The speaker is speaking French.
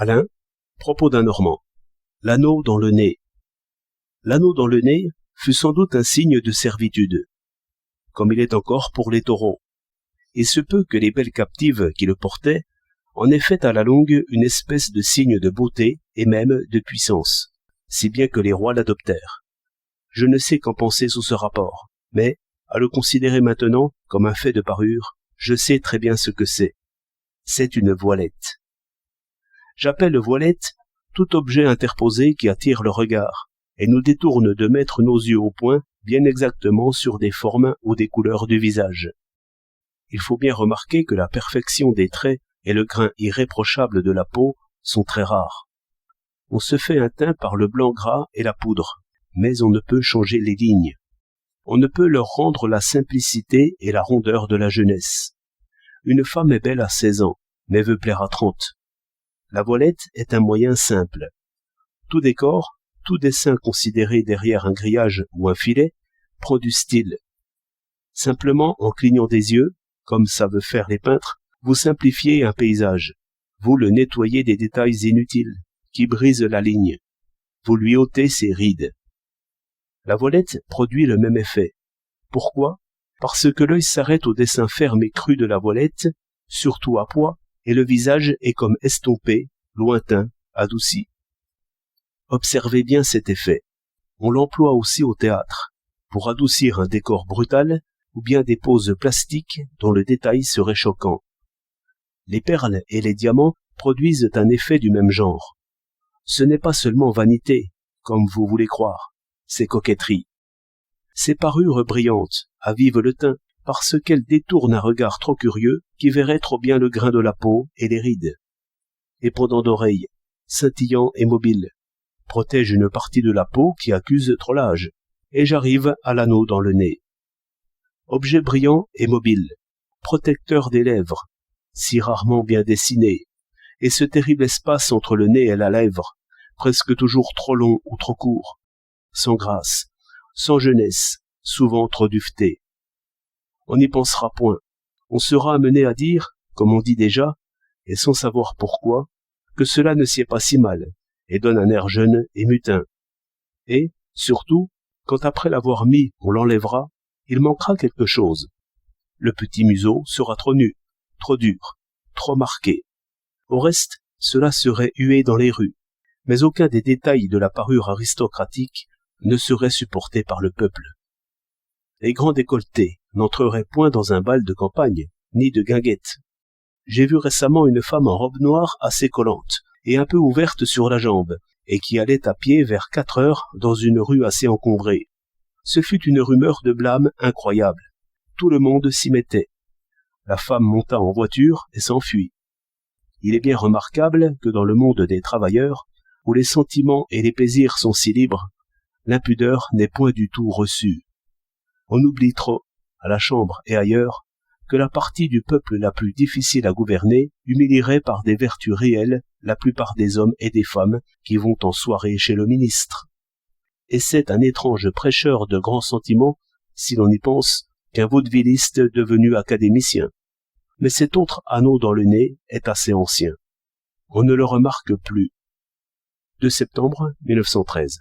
Alain, propos d'un Normand. L'anneau dans le nez. L'anneau dans le nez fut sans doute un signe de servitude, comme il est encore pour les taureaux. Il se peut que les belles captives qui le portaient en aient fait à la longue une espèce de signe de beauté et même de puissance, si bien que les rois l'adoptèrent. Je ne sais qu'en penser sous ce rapport, mais, à le considérer maintenant comme un fait de parure, je sais très bien ce que c'est. C'est une voilette. J'appelle voilette tout objet interposé qui attire le regard et nous détourne de mettre nos yeux au point bien exactement sur des formes ou des couleurs du visage. Il faut bien remarquer que la perfection des traits et le grain irréprochable de la peau sont très rares. On se fait un teint par le blanc gras et la poudre, mais on ne peut changer les lignes. On ne peut leur rendre la simplicité et la rondeur de la jeunesse. Une femme est belle à 16 ans, mais veut plaire à 30. La voilette est un moyen simple. Tout décor, tout dessin considéré derrière un grillage ou un filet, prend du style. Simplement, en clignant des yeux, comme savent faire les peintres, vous simplifiez un paysage. Vous le nettoyez des détails inutiles, qui brisent la ligne. Vous lui ôtez ses rides. La voilette produit le même effet. Pourquoi ? Parce que l'œil s'arrête au dessin ferme et cru de la voilette, surtout à pois, et le visage est comme estompé, lointain, adouci. Observez bien cet effet. On l'emploie aussi au théâtre, pour adoucir un décor brutal ou bien des poses plastiques dont le détail serait choquant. Les perles et les diamants produisent un effet du même genre. Ce n'est pas seulement vanité, comme vous voulez croire, c'est coquetterie. Ces parures brillantes avivent le teint parce qu'elles détournent un regard trop curieux qui verrait trop bien le grain de la peau et les rides. Et pendant d'oreilles, scintillant et mobile, protège une partie de la peau qui accuse trop l'âge, et j'arrive à l'anneau dans le nez. Objet brillant et mobile, protecteur des lèvres, si rarement bien dessiné, et ce terrible espace entre le nez et la lèvre, presque toujours trop long ou trop court, sans grâce, sans jeunesse, souvent trop duveté. On n'y pensera point. On sera amené à dire, comme on dit déjà, et sans savoir pourquoi, que cela ne sied pas si mal, et donne un air jeune et mutin. Et, surtout, quand après l'avoir mis on l'enlèvera, il manquera quelque chose. Le petit museau sera trop nu, trop dur, trop marqué. Au reste, cela serait hué dans les rues, mais aucun des détails de la parure aristocratique ne serait supporté par le peuple. Les grands décolletés n'entreraient point dans un bal de campagne, ni de guinguette. J'ai vu récemment une femme en robe noire assez collante, et un peu ouverte sur la jambe, et qui allait à pied vers 4 heures dans une rue assez encombrée. Ce fut une rumeur de blâme incroyable. Tout le monde s'y mettait. La femme monta en voiture et s'enfuit. Il est bien remarquable que dans le monde des travailleurs, où les sentiments et les plaisirs sont si libres, l'impudeur n'est point du tout reçue. On oublie trop, à la Chambre et ailleurs, que la partie du peuple la plus difficile à gouverner humilierait par des vertus réelles la plupart des hommes et des femmes qui vont en soirée chez le ministre. Et c'est un étrange prêcheur de grands sentiments, si l'on y pense, qu'un vaudevilliste devenu académicien. Mais cet autre anneau dans le nez est assez ancien. On ne le remarque plus. 2 septembre 1913.